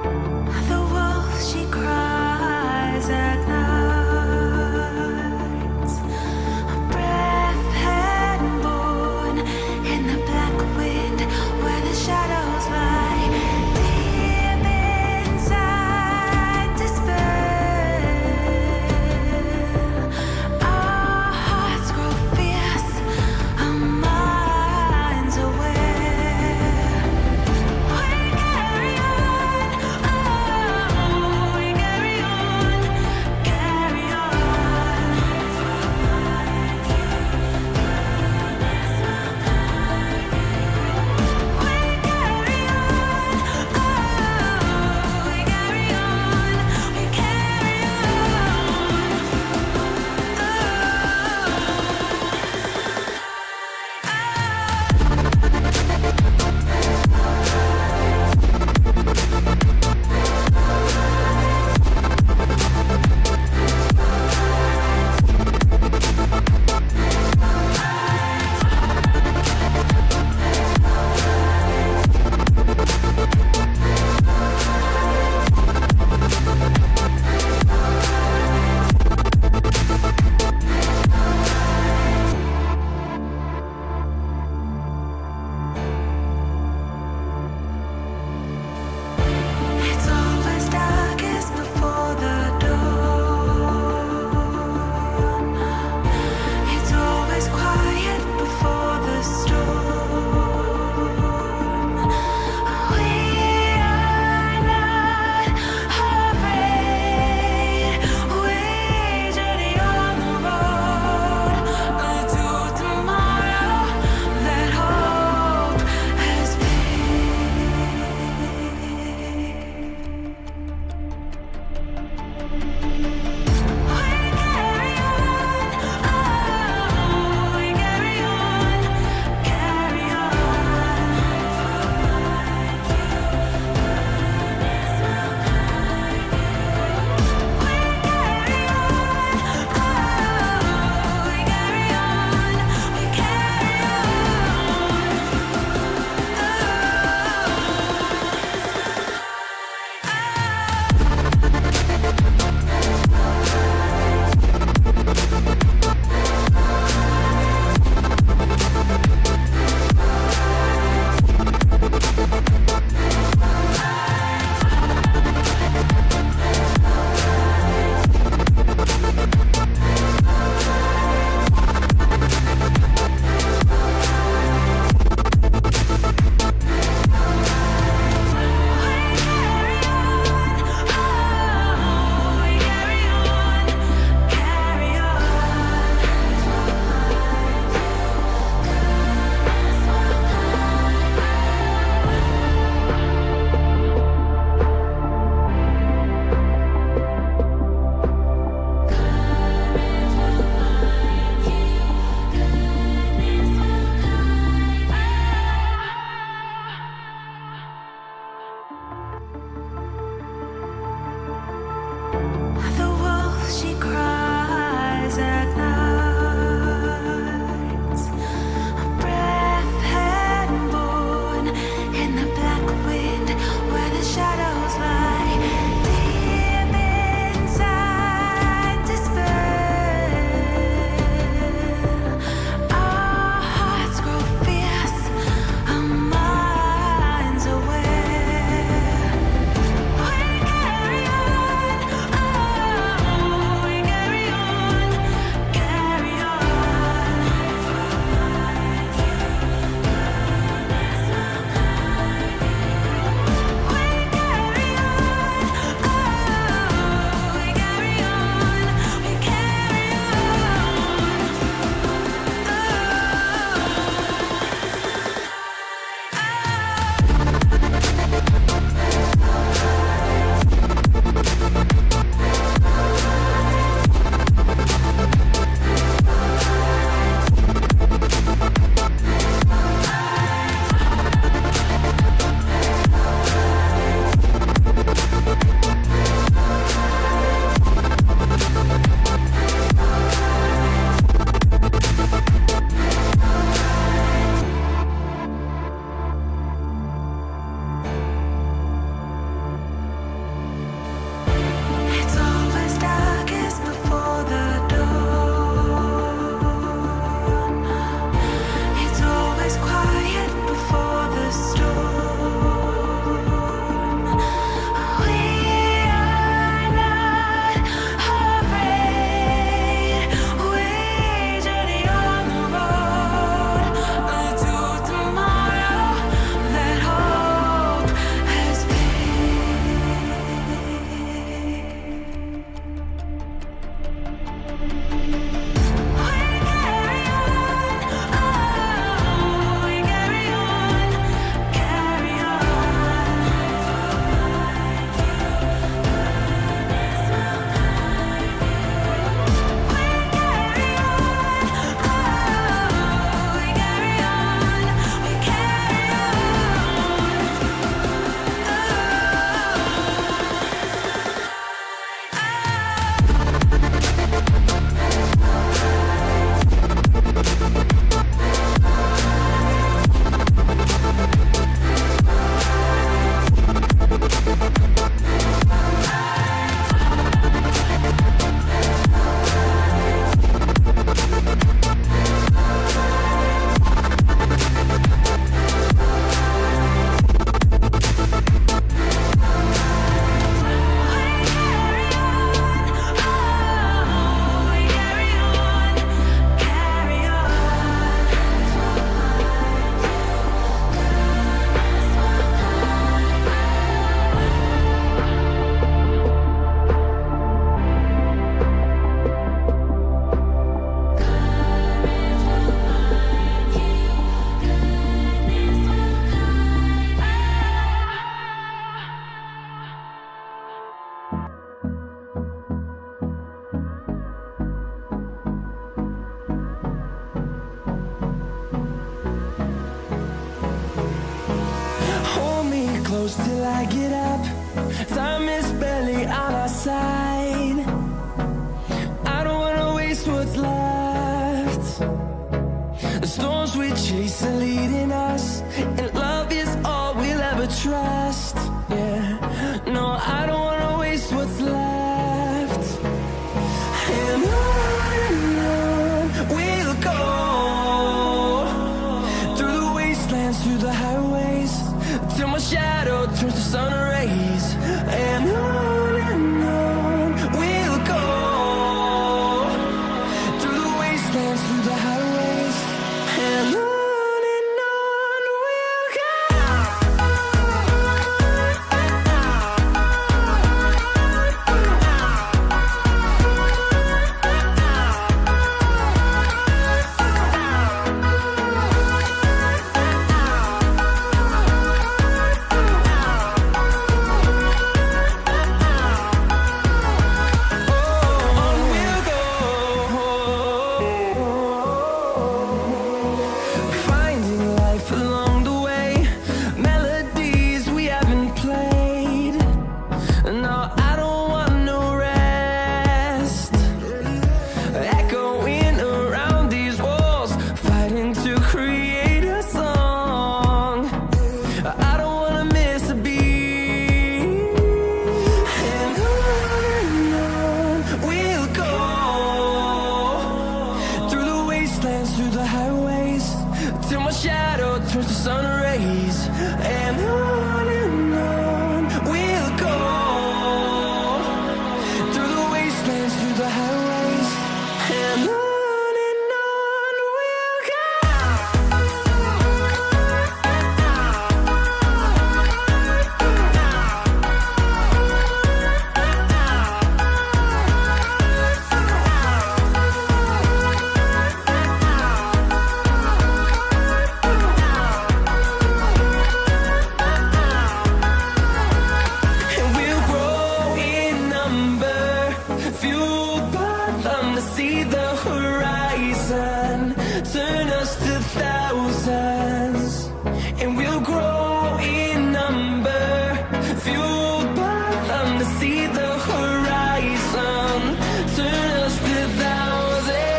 The wolf, she cries at night. A breath had born in the black wind where the shadows lie. Deep inside despair, our hearts grow fierce, our minds aware. We carry on, oh, close till I get up. Time is barely on our side. I don't wanna waste what's left. The storms we chase are leading us, and love is all we'll ever trust. Yeah, no, I don't wanna waste what's left. And on we'll go, through the wastelands, through the highways, till my shadow turns to sun rays. And on we'll go, through the wastelands, through the highways, and on we'll go. Through the highways, till my shadow turns to sun rays. And on we'll go, through the wastelands, through the highways, and on we'll go. See the horizon, turn us to thousands, and we'll grow in number, fueled by them. To see the horizon, turn us to thousands,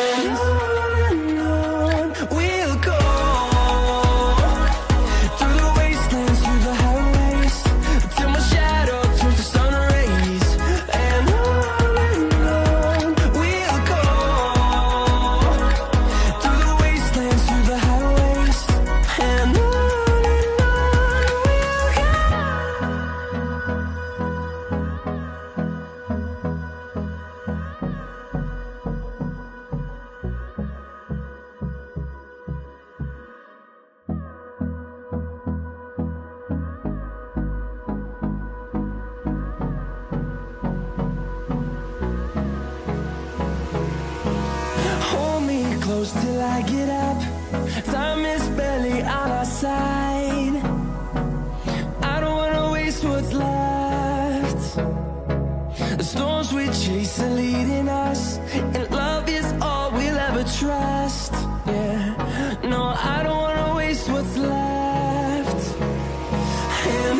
and on we'll go, through the wastelands, through the highways, till my shadow turns to sun rays. And close till I get up. Time is barely on our side. I don't wanna waste what's left. The storms we chase are leading us, and love is all we'll ever trust. Yeah, no, I don't wanna waste what's left. And